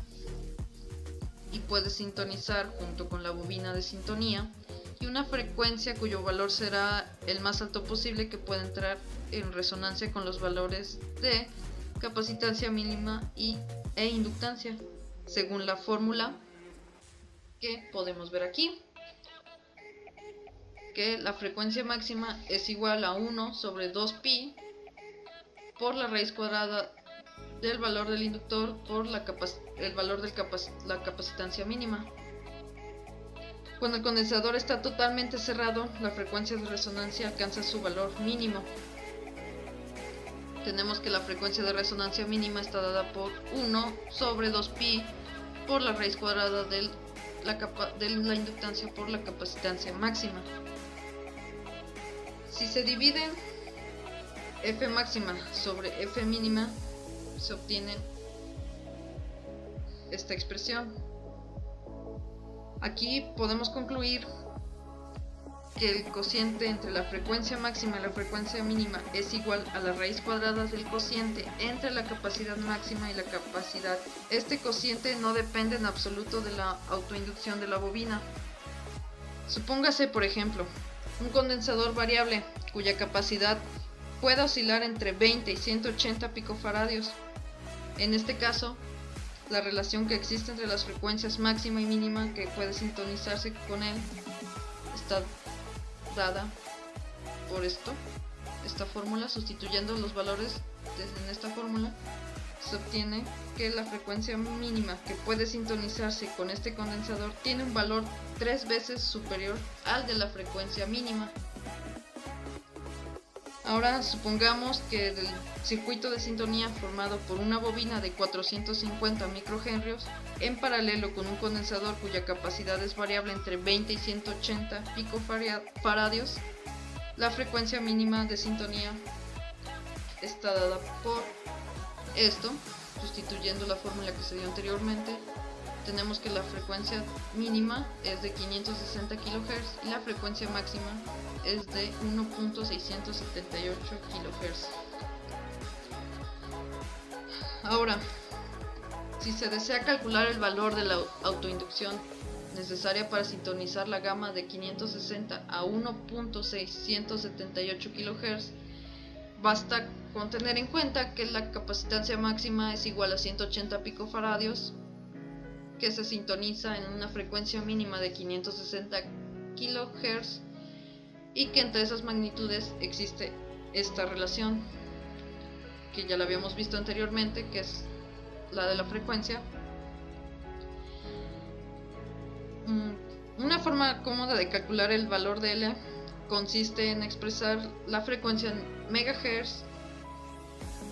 y puede sintonizar junto con la bobina de sintonía y una frecuencia cuyo valor será el más alto posible, que puede entrar en resonancia con los valores de capacitancia mínima e inductancia, según la fórmula que podemos ver aquí, que la frecuencia máxima es igual a 1 sobre 2pi por la raíz cuadrada del valor del inductor por el valor de la capacitancia mínima. Cuando el condensador está totalmente cerrado, la frecuencia de resonancia alcanza su valor mínimo. Tenemos que la frecuencia de resonancia mínima está dada por 1 sobre 2pi por la raíz cuadrada de la inductancia por la capacitancia máxima. Si se dividen F máxima sobre F mínima, se obtiene esta expresión. Aquí podemos concluir que el cociente entre la frecuencia máxima y la frecuencia mínima es igual a la raíz cuadrada del cociente entre la capacidad máxima y la capacidad. Este cociente no depende en absoluto de la autoinducción de la bobina. Supóngase, por ejemplo, un condensador variable cuya capacidad pueda oscilar entre 20 y 180 picofaradios. En este caso, la relación que existe entre las frecuencias máxima y mínima que puede sintonizarse con él está dada por esta fórmula. Sustituyendo los valores en esta fórmula, se obtiene que la frecuencia mínima que puede sintonizarse con este condensador tiene un valor 3 veces superior al de la frecuencia mínima. Ahora supongamos que del circuito de sintonía formado por una bobina de 450 microhenrios en paralelo con un condensador cuya capacidad es variable entre 20 y 180 picofaradios, la frecuencia mínima de sintonía está dada por esto. Sustituyendo la fórmula que se dio anteriormente, tenemos que la frecuencia mínima es de 560 kHz y la frecuencia máxima es de 1.678 kHz. Ahora, si se desea calcular el valor de la autoinducción necesaria para sintonizar la gama de 560 a 1.678 kHz, basta con tener en cuenta que la capacitancia máxima es igual a 180 picofaradios, que se sintoniza en una frecuencia mínima de 560 kHz, y que entre esas magnitudes existe esta relación que ya la habíamos visto anteriormente, que es la de la frecuencia. Una forma cómoda de calcular el valor de L consiste en expresar la frecuencia en megahertz,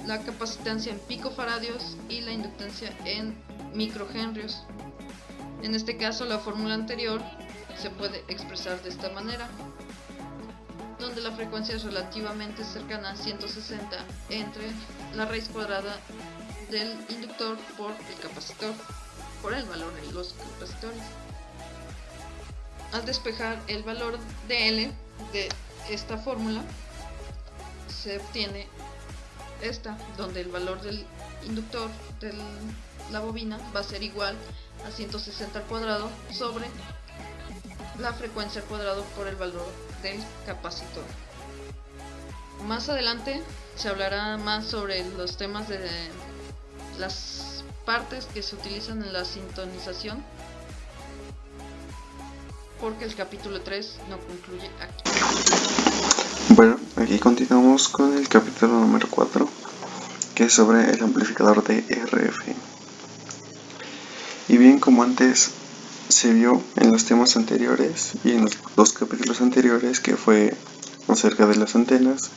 la capacitancia en picofaradios y la inductancia en microhenrios. En este caso, la fórmula anterior se puede expresar de esta manera, donde la frecuencia es relativamente cercana a 160 entre la raíz cuadrada del inductor por el capacitor, por el valor de los capacitores. Al despejar el valor de L de esta fórmula, se obtiene esta, donde el valor del inductor de la bobina va a ser igual a 160 al cuadrado sobre la frecuencia al cuadrado por el valor del capacitor. Más adelante se hablará más sobre los temas de las partes que se utilizan en la sintonización, porque el capítulo 3 no concluye aquí. Bueno, aquí continuamos con el capítulo número 4, que es sobre el amplificador de RF. Y bien, como antes se vio en los temas anteriores y en los dos capítulos anteriores, que fue acerca de las antenas,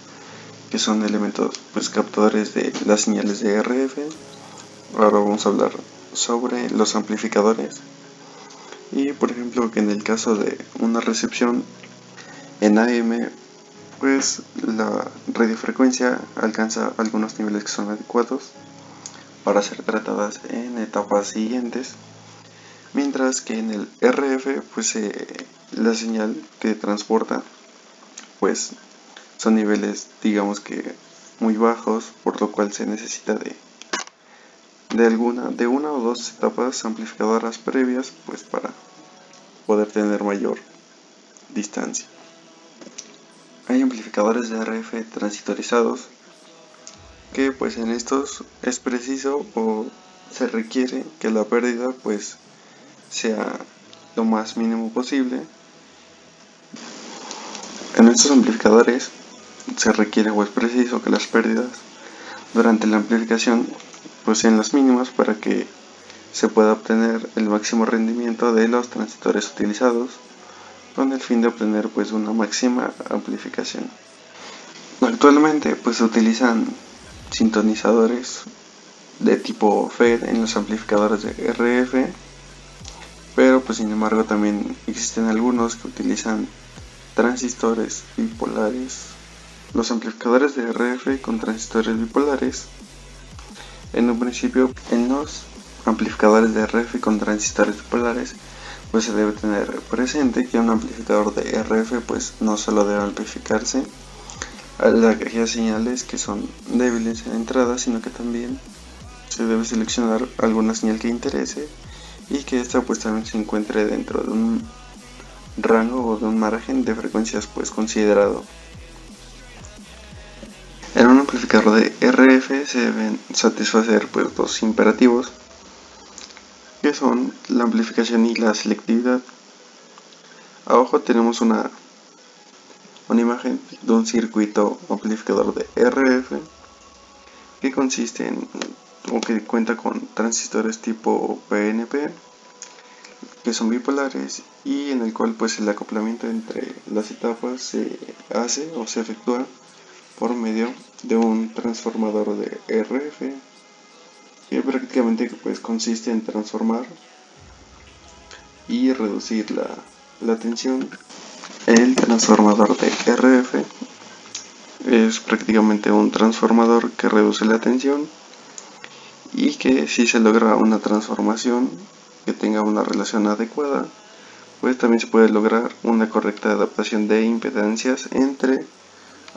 que son elementos pues captadores de las señales de RF. Ahora vamos a hablar sobre los amplificadores. Y por ejemplo, que en el caso de una recepción en AM, pues la radiofrecuencia alcanza algunos niveles que son adecuados para ser tratadas en etapas siguientes, mientras que en el RF pues la señal que transporta pues son niveles, digamos que muy bajos, por lo cual se necesita de una o dos etapas amplificadoras previas pues para poder tener mayor distancia. Hay amplificadores de RF transitorizados, que pues en estos es preciso o se requiere que la pérdida pues sea lo más mínimo posible. En estos amplificadores se requiere o es preciso que las pérdidas durante la amplificación pues sean las mínimas para que se pueda obtener el máximo rendimiento de los transistores utilizados, con el fin de obtener pues una máxima amplificación. Actualmente pues se utilizan sintonizadores de tipo FET en los amplificadores de RF, pero pues sin embargo también existen algunos que utilizan transistores bipolares. Los amplificadores de RF con transistores bipolares, en un principio en los amplificadores de RF con transistores bipolares pues se debe tener presente que un amplificador de RF pues no solo debe amplificarse a aquellas señales que son débiles en la entrada, sino que también se debe seleccionar alguna señal que interese y que esta pues también se encuentre dentro de un rango o de un margen de frecuencias pues considerado. En un amplificador de RF se deben satisfacer pues dos imperativos, que son la amplificación y la selectividad. Abajo tenemos una imagen de un circuito amplificador de RF que consiste en o que cuenta con transistores tipo PNP que son bipolares, y en el cual pues el acoplamiento entre las etapas se hace o se efectúa por medio de un transformador de RF, que prácticamente pues consiste en transformar y reducir la tensión. El transformador de RF es prácticamente un transformador que reduce la tensión, y que si se logra una transformación que tenga una relación adecuada, pues también se puede lograr una correcta adaptación de impedancias entre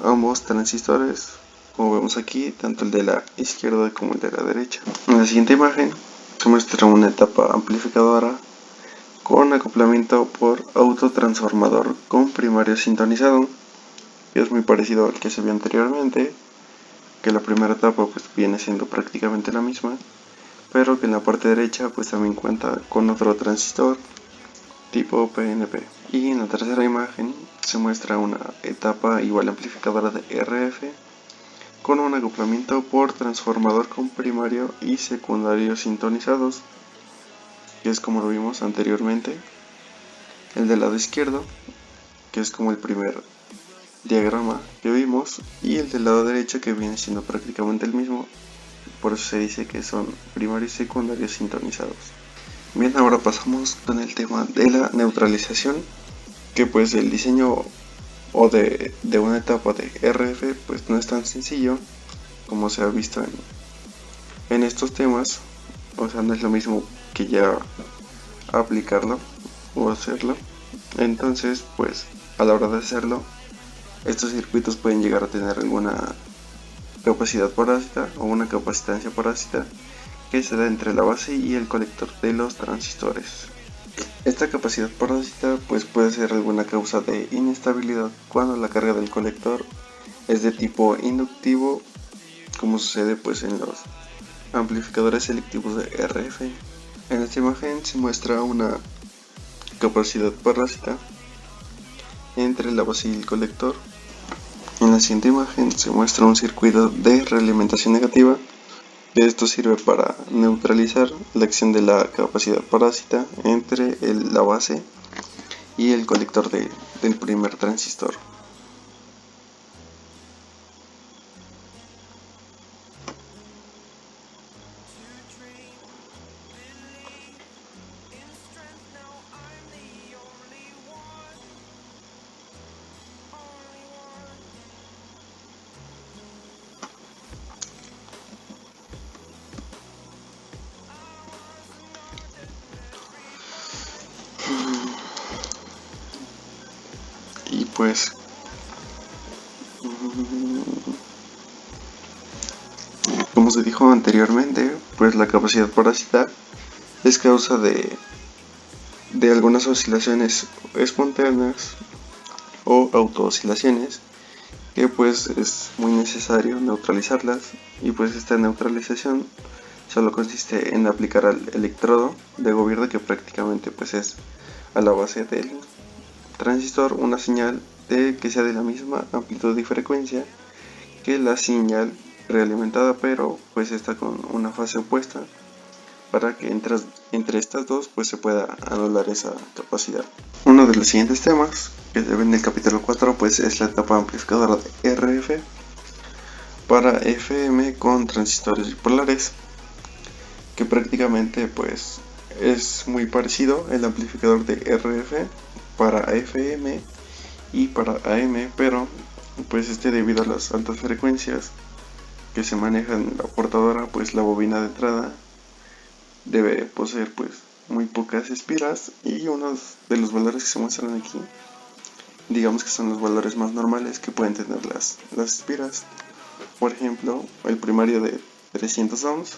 ambos transistores, como vemos aquí, tanto el de la izquierda como el de la derecha. En la siguiente imagen se muestra una etapa amplificadora con acoplamiento por autotransformador con primario sintonizado, que es muy parecido al que se vio anteriormente, que la primera etapa pues viene siendo prácticamente la misma, pero que en la parte derecha pues también cuenta con otro transistor tipo PNP. Y en la tercera imagen se muestra una etapa igual amplificadora de RF con un acoplamiento por transformador con primario y secundario sintonizados, que es como lo vimos anteriormente. El del lado izquierdo, que es como el primer diagrama que vimos, y el del lado derecho, que viene siendo prácticamente el mismo, por eso se dice que son primarios y secundarios sintonizados. Bien, ahora pasamos con el tema de la neutralización, que pues el diseño o de una etapa de RF pues no es tan sencillo como se ha visto en estos temas. O sea, no es lo mismo que ya aplicarlo o hacerlo. Entonces pues a la hora de hacerlo, estos circuitos pueden llegar a tener alguna capacidad parásita o una capacitancia parásita que se da entre la base y el colector de los transistores. Esta capacidad parásita pues puede ser alguna causa de inestabilidad cuando la carga del colector es de tipo inductivo, como sucede pues en los amplificadores selectivos de RF. En esta imagen se muestra una capacidad parásita entre la base y el colector. En la siguiente imagen se muestra un circuito de realimentación negativa, Esto sirve para neutralizar la acción de la capacidad parásita entre la base y el colector del primer transistor. Y pues como se dijo anteriormente, pues la capacidad parásita es causa de algunas oscilaciones espontáneas o autooscilaciones que pues es muy necesario neutralizarlas, y pues esta neutralización solo consiste en aplicar al electrodo de gobierno, que prácticamente pues es a la base del transistor, una señal que sea de la misma amplitud y frecuencia que la señal realimentada, pero pues está con una fase opuesta, para que entre estas dos pues se pueda anular esa capacidad. Uno de los siguientes temas que se ve en el capítulo 4 pues es la etapa amplificadora de RF para FM con transistores bipolares, que prácticamente pues es muy parecido el amplificador de RF para FM y para AM, pero pues debido a las altas frecuencias que se manejan en la portadora, pues la bobina de entrada debe poseer pues muy pocas espiras, y unos de los valores que se muestran aquí, digamos que son los valores más normales que pueden tener las espiras. Por ejemplo, el primario de 300 ohms,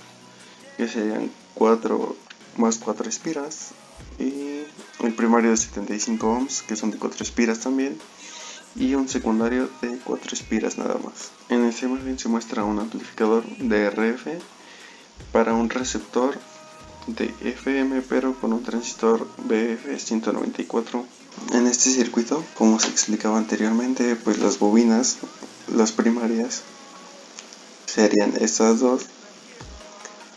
que serían 4 más 4 espiras, y el primario de 75 ohms, que son de 4 espiras también, y un secundario de 4 espiras nada más. En esta imagen se muestra un amplificador de RF para un receptor de FM, pero con un transistor BF194. En este circuito, como se explicaba anteriormente, pues las bobinas, las primarias, serían estas dos,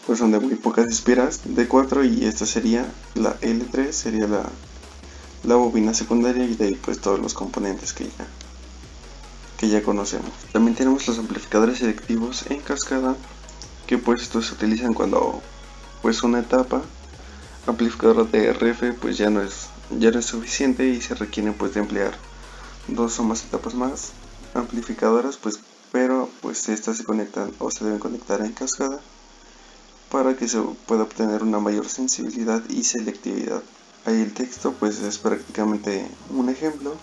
pues son de muy pocas espiras, de 4, y esta sería la L3, sería la bobina secundaria, y de ahí pues todos los componentes que ya conocemos. También tenemos los amplificadores selectivos en cascada, que pues estos se utilizan cuando pues una etapa amplificadora de RF pues ya no es suficiente, y se requiere pues de emplear 2 o más etapas más amplificadoras, pues pero pues estas se conectan o se deben conectar en cascada para que se pueda obtener una mayor sensibilidad y selectividad. Ahí el texto pues es prácticamente un ejemplo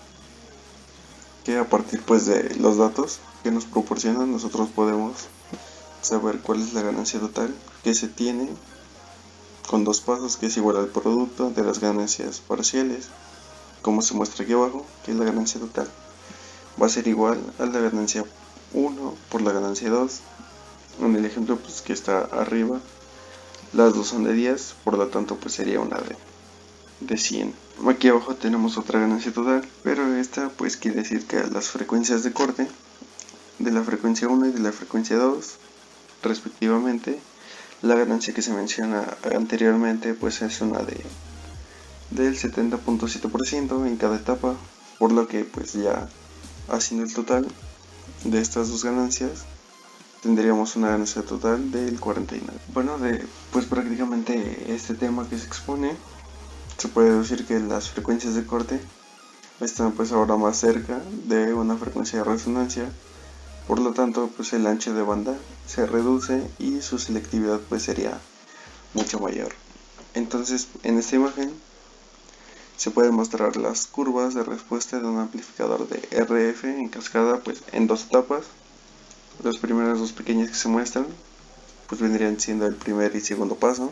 que a partir pues de los datos que nos proporcionan nosotros podemos saber cuál es la ganancia total que se tiene con dos pasos, que es igual al producto de las ganancias parciales, como se muestra aquí abajo, que es la ganancia total va a ser igual a la ganancia 1 por la ganancia 2. En el ejemplo pues que está arriba, las dos son de 10, por lo tanto pues sería una de 100. Aquí abajo tenemos otra ganancia total, pero esta pues quiere decir que las frecuencias de corte de la frecuencia 1 y de la frecuencia 2 respectivamente, la ganancia que se menciona anteriormente pues es una del 70.7% en cada etapa, por lo que pues ya haciendo el total de estas dos ganancias tendríamos una ganancia total del 49. Bueno, pues prácticamente este tema que se expone, se puede decir que las frecuencias de corte están pues ahora más cerca de una frecuencia de resonancia, por lo tanto pues el ancho de banda se reduce y su selectividad pues sería mucho mayor. Entonces en esta imagen se pueden mostrar las curvas de respuesta de un amplificador de RF en cascada pues en dos etapas. Las primeras dos pequeñas que se muestran pues vendrían siendo el primer y segundo paso,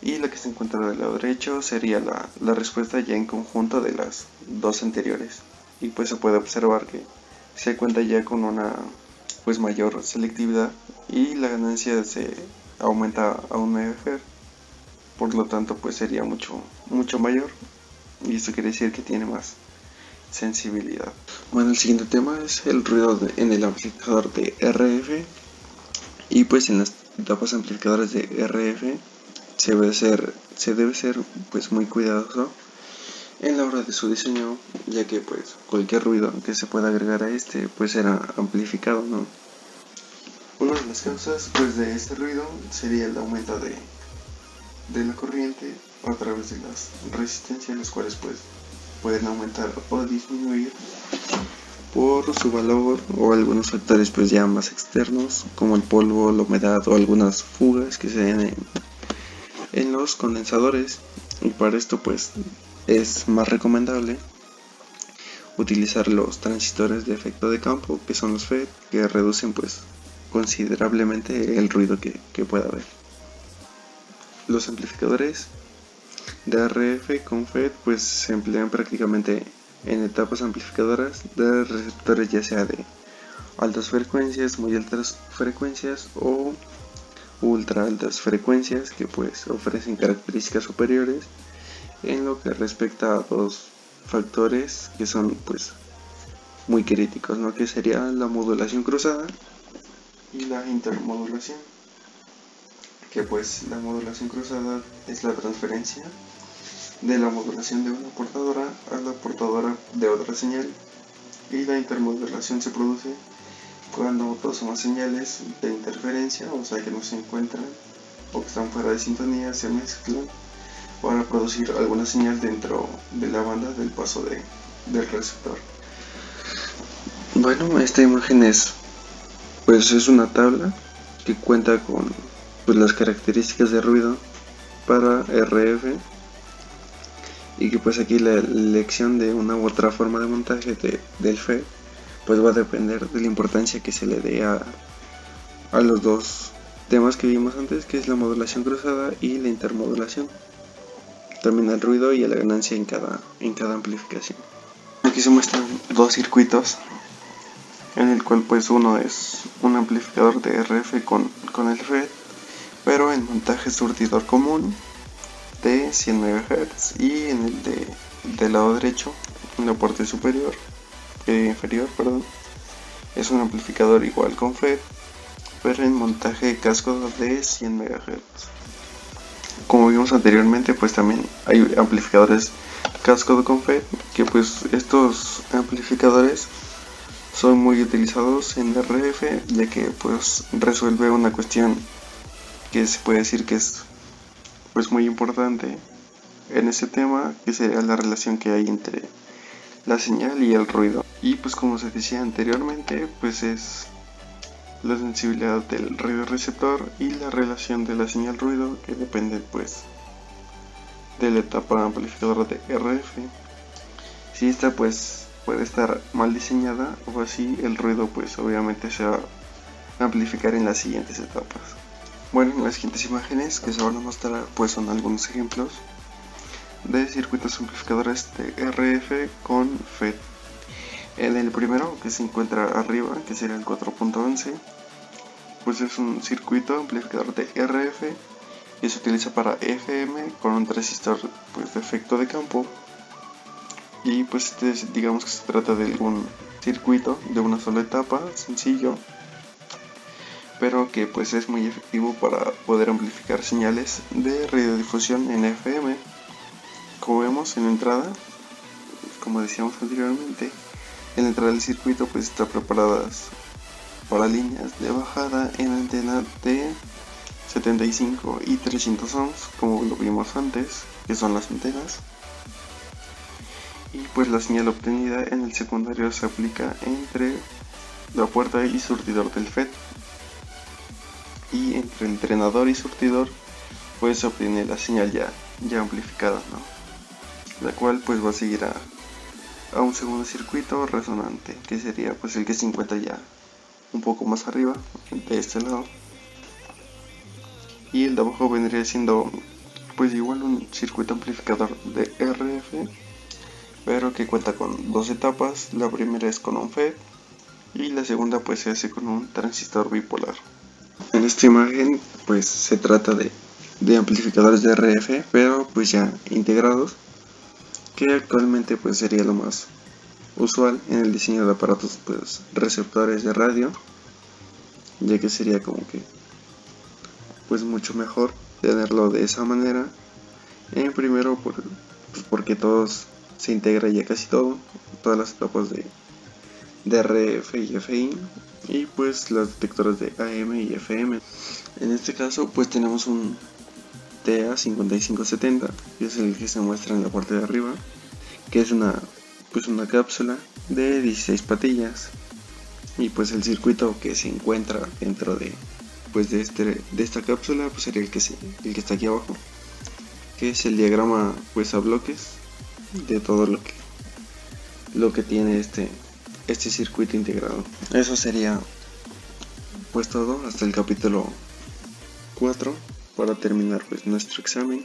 y la que se encuentra del lado derecho sería la respuesta ya en conjunto de las dos anteriores, y pues se puede observar que se cuenta ya con una pues mayor selectividad y la ganancia se aumenta a un MHz, por lo tanto pues sería mucho mayor, y esto quiere decir que tiene más sensibilidad. Bueno, el siguiente tema es el ruido en el amplificador de RF, y pues en etapas amplificadoras de RF se debe ser pues muy cuidadoso en la hora de su diseño, ya que pues cualquier ruido que se pueda agregar a este pues será amplificado, ¿no? Una de las causas pues de este ruido sería el aumento de la corriente a través de las resistencias, las cuales pues pueden aumentar o disminuir por su valor o algunos factores pues ya más externos, como el polvo, la humedad o algunas fugas que se den en los condensadores. Y para esto pues es más recomendable utilizar los transistores de efecto de campo, que son los FET, que reducen pues considerablemente el ruido que pueda haber. Los amplificadores de RF con FET pues se emplean prácticamente en etapas amplificadoras de receptores, ya sea de altas frecuencias, muy altas frecuencias o ultra altas frecuencias, que pues ofrecen características superiores en lo que respecta a dos factores que son pues muy críticos, ¿no? Que sería la modulación cruzada y la intermodulación, que pues la modulación cruzada es la transferencia de la modulación de una portadora a la portadora de otra señal, y la intermodulación se produce cuando dos o más señales de interferencia, o sea que no se encuentran o que están fuera de sintonía, se mezclan para producir alguna señal dentro de la banda del paso del receptor. Bueno, esta imagen es una tabla que cuenta con pues las características de ruido para RF, y que pues aquí la elección de una u otra forma de montaje del FET pues va a depender de la importancia que se le dé a los dos temas que vimos antes, que es la modulación cruzada y la intermodulación, también el ruido y la ganancia en cada amplificación. Aquí se muestran dos circuitos, en el cual pues uno es un amplificador de RF con el FET, pero en montaje surtidor común de 100 MHz, y en el del lado derecho, en la parte inferior, es un amplificador igual con FET, pero en montaje cascada de 100 MHz. Como vimos anteriormente, pues también hay amplificadores cascada con FET, que pues estos amplificadores son muy utilizados en RF, ya que pues resuelve una cuestión que se puede decir que es pues muy importante en ese tema, que sería la relación que hay entre la señal y el ruido. Y pues como se decía anteriormente, pues es la sensibilidad del radio receptor y la relación de la señal ruido, que depende pues de la etapa amplificadora de RF. Si esta pues puede estar mal diseñada o así, el ruido pues obviamente se va a amplificar en las siguientes etapas. Bueno, en las siguientes imágenes que se van a mostrar pues son algunos ejemplos de circuitos amplificadores de RF con FET. En el primero, que se encuentra arriba, que sería el 4.11, pues es un circuito amplificador de RF que se utiliza para FM con un transistor pues de efecto de campo, y pues digamos que se trata de un circuito de una sola etapa, sencillo, pero que pues es muy efectivo para poder amplificar señales de radiodifusión en FM. Como vemos en la entrada, como decíamos anteriormente, en la entrada del circuito pues está preparadas para líneas de bajada en antena de 75 y 300 ohms, como lo vimos antes, que son las antenas. Y pues la señal obtenida en el secundario se aplica entre la puerta y surtidor del FET, y entre el drenador y surtidor pues se obtiene la señal ya amplificada, ¿no? La cual pues va a seguir a un segundo circuito resonante, que sería pues el que se encuentra ya un poco más arriba de este lado, y el de abajo vendría siendo pues igual un circuito amplificador de RF, pero que cuenta con dos etapas. La primera es con un FET y la segunda pues se hace con un transistor bipolar. En esta imagen pues se trata de amplificadores de RF, pero pues ya integrados, que actualmente pues sería lo más usual en el diseño de aparatos pues receptores de radio, ya que sería como que pues mucho mejor tenerlo de esa manera. Primero porque todos se integra ya casi todo, todas las etapas de RF y FI, y pues los detectores de AM y FM. En este caso pues tenemos un TA5570, que es el que se muestra en la parte de arriba, que es una cápsula de 16 patillas, y pues el circuito que se encuentra dentro de esta cápsula pues sería el que está aquí abajo, que es el diagrama pues a bloques de todo lo que tiene este circuito integrado. Eso sería pues todo hasta el capítulo 4 para terminar pues nuestro examen.